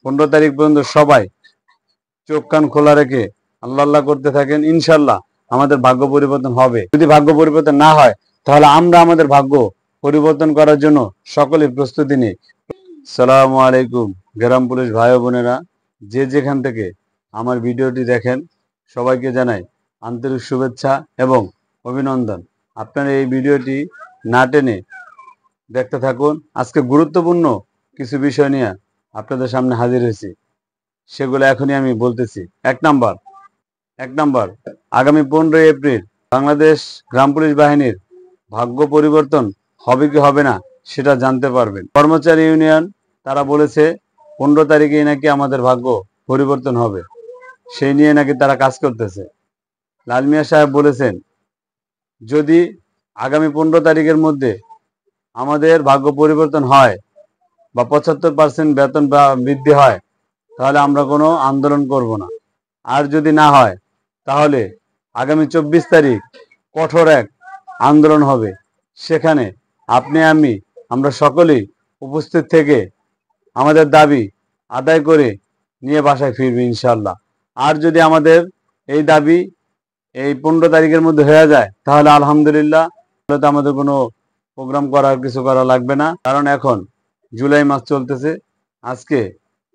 15 তারিখ পর্যন্ত সবাই চোখ কান খোলা রেখে আল্লাহ আল্লাহ করতে থাকেন, ইনশাল্লাহ আমাদের ভাগ্য পরিবর্তন হবে। যদি ভাগ্য পরিবর্তন না হয় তাহলে আমরা আমাদের ভাগ্য পরিবর্তন করার জন্য সকলে প্রস্তুতি নিই। আসসালামু আলাইকুম গ্রাম পুলিশ ভাই ও বোনেরা, যে যেখান থেকে আমার ভিডিওটি দেখেন সবাইকে জানাই আন্তরিক শুভেচ্ছা এবং অভিনন্দন। আপনারা এই ভিডিওটি না টেনে দেখতে থাকুন। আজকে গুরুত্বপূর্ণ কিছু বিষয় নিয়ে আপনাদের সামনে হাজির হয়েছি, সেগুলো এখনই আমি বলতেছি। এক নাম্বার, আগামী 15 এপ্রিল বাংলাদেশ গ্রাম পুলিশ বাহিনীর ভাগ্য পরিবর্তন হবে কি হবে না সেটা জানতে পারবেন। কর্মচারী ইউনিয়ন তারা বলেছে 15 তারিখেই নাকি আমাদের ভাগ্য পরিবর্তন হবে, সেই নিয়ে নাকি তারা কাজ করতেছে। লাল মিয়া সাহেব বলেছেন যদি আগামী 15 তারিখের মধ্যে আমাদের ভাগ্য পরিবর্তন হয় বা 75% বেতন বৃদ্ধি হয় তাহলে আমরা কোনো আন্দোলন করব না। আর যদি না হয় তাহলে আগামী 24 তারিখ কঠোর এক আন্দোলন হবে। সেখানে আপনি আমরা সকলেই উপস্থিত থেকে আমাদের দাবি আদায় করে নিয়ে বাসায় ফিরবে ইনশাল্লাহ। আর যদি আমাদের এই দাবি এই 15 তারিখের মধ্যে হয়ে যায় তাহলে আলহামদুলিল্লাহ, তো আমাদের কোনো প্রোগ্রাম করার কিছু করা লাগবে না। কারণ এখন জুলাই মাস চলতেছে, আজকে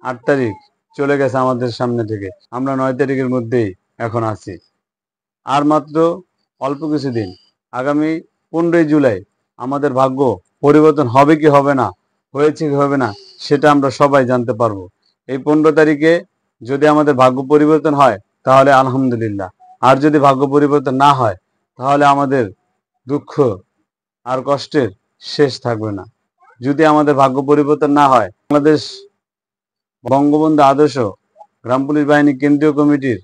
8 তারিখ চলে গেছে আমাদের সামনে থেকে, আমরা 9 তারিখের মধ্যেই এখন আছি। আর মাত্র অল্প কিছুদিন, আগামী 15 জুলাই আমাদের ভাগ্য পরিবর্তন হবে কি হবে না, হয়েছে কি হবে না সেটা আমরা সবাই জানতে পারবো। এই 15 তারিখে যদি আমাদের ভাগ্য পরিবর্তন হয় তাহলে আলহামদুলিল্লাহ, আর যদি ভাগ্য পরিবর্তন না হয় তাহলে আমাদের দুঃখ আর কষ্টের শেষ থাকবে না। যদি আমাদের ভাগ্য পরিবর্তন না হয়, বাংলাদেশ বঙ্গবন্ধু আদর্শ গ্রাম পুলিশ বাহিনী কেন্দ্রীয় কমিটির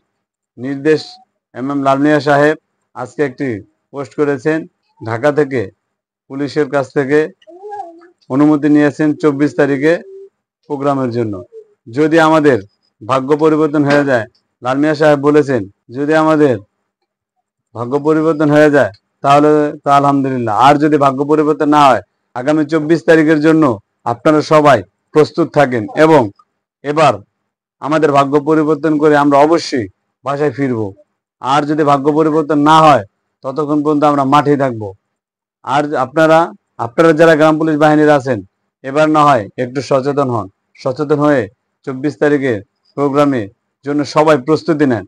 নির্দেশ MM লাল মিয়া সাহেব আজকে একটি পোস্ট করেছেন। ঢাকা থেকে পুলিশের কাছ থেকে অনুমতি নিয়েছেন 24 তারিখে প্রোগ্রামের জন্য। যদি আমাদের ভাগ্য পরিবর্তন হয়ে যায়, লাল মিয়া সাহেব বলেছেন যদি আমাদের ভাগ্য পরিবর্তন হয়ে যায় তাহলে তো আলহামদুলিল্লাহ, আর যদি ভাগ্য পরিবর্তন না হয় আগামী 24 তারিখের জন্য আপনারা সবাই প্রস্তুত থাকেন। এবং এবার আমাদের ভাগ্য পরিবর্তন করে আমরা অবশ্যই বাসায় ফিরব। আর যদি ভাগ্য পরিবর্তন না হয় ততক্ষণ পর্যন্ত আমরা মাঠে থাকবো। আর আপনারা যারা গ্রাম পুলিশ বাহিনীর আছেন, এবার না হয় একটু সচেতন হন, সচেতন হয়ে 24 তারিখের প্রোগ্রামের জন্য সবাই প্রস্তুতি নেন।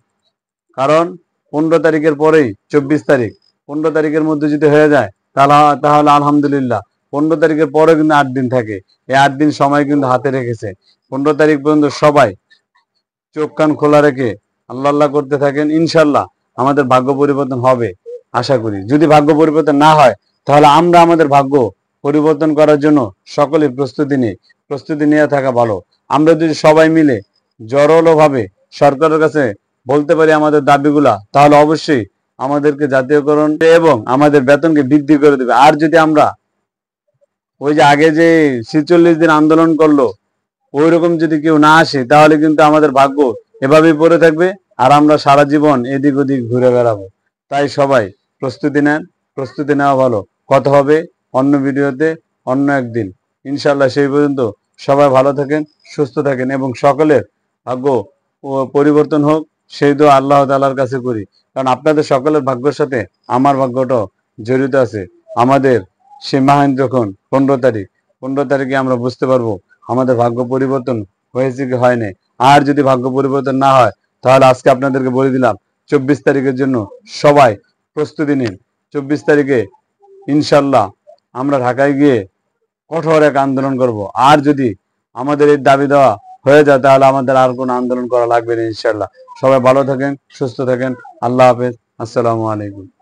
কারণ 15 তারিখের পরেই 24 তারিখ, 15 তারিখের মধ্যে যদি হয়ে যায় তাহলে আলহামদুলিল্লাহ। 15 তারিখের পরে কিন্তু 8 দিন থাকে, এই 8 দিন সময় কিন্তু হাতে রেখেছে। 15 তারিখ পর্যন্ত সবাই চোখ কান খোলা রেখে আল্লাহ আল্লাহ করতে থাকেন, ইনশাল্লাহ আমাদের ভাগ্য পরিবর্তন হবে আশা করি। যদি ভাগ্য পরিবর্তন না হয় তাহলে আমরা আমাদের ভাগ্য পরিবর্তন করার জন্য সকলে প্রস্তুতি নিয়ে থাকা ভালো। আমরা যদি সবাই মিলে জোরালোভাবে সরকারের কাছে বলতে পারি আমাদের দাবিগুলা, তাহলে অবশ্যই আমাদেরকে জাতীয়করণ এবং আমাদের বেতনকে বৃদ্ধি করে দেবে। আর যদি আমরা ওই যে আগে যে 46 দিন আন্দোলন করলো ওই রকম যদি কেউ না আসে তাহলে কিন্তু আমাদের ভাগ্য এভাবেই পড়ে থাকবে, আর আমরা সারা জীবন এদিক ওদিক ঘুরে বেড়াবো। তাই সবাই প্রস্তুতি নেন, প্রস্তুতি নেওয়া ভালো। কথা হবে অন্য ভিডিওতে অন্য একদিন ইনশাল্লাহ। সেই পর্যন্ত সবাই ভালো থাকেন, সুস্থ থাকেন এবং সকলের ভাগ্য পরিবর্তন হোক সেই দোয়া আল্লাহ তাআলার কাছে করি। কারণ আপনাদের সকলের ভাগ্যের সাথে আমার ভাগ্যটাও জড়িত আছে। আমাদের সে মাহান যখন 15 তারিখে আমরা বুঝতে পারবো আমাদের ভাগ্য পরিবর্তন হয়েছে কি হয় নাই। আর যদি ভাগ্য পরিবর্তন না হয় তাহলে আজকে আপনাদেরকে বলে দিলাম 24 তারিখের জন্য সবাই প্রস্তুতি নিন। 24 তারিখে ইনশাল্লাহ আমরা ঢাকায় গিয়ে কঠোর এক আন্দোলন করব। আর যদি আমাদের এই দাবি দেওয়া হয়ে যায় তাহলে আমাদের আর কোনো আন্দোলন করা লাগবে না ইনশাল্লাহ। সবাই ভালো থাকেন, সুস্থ থাকেন। আল্লাহ হাফেজ। আসসালামু আলাইকুম।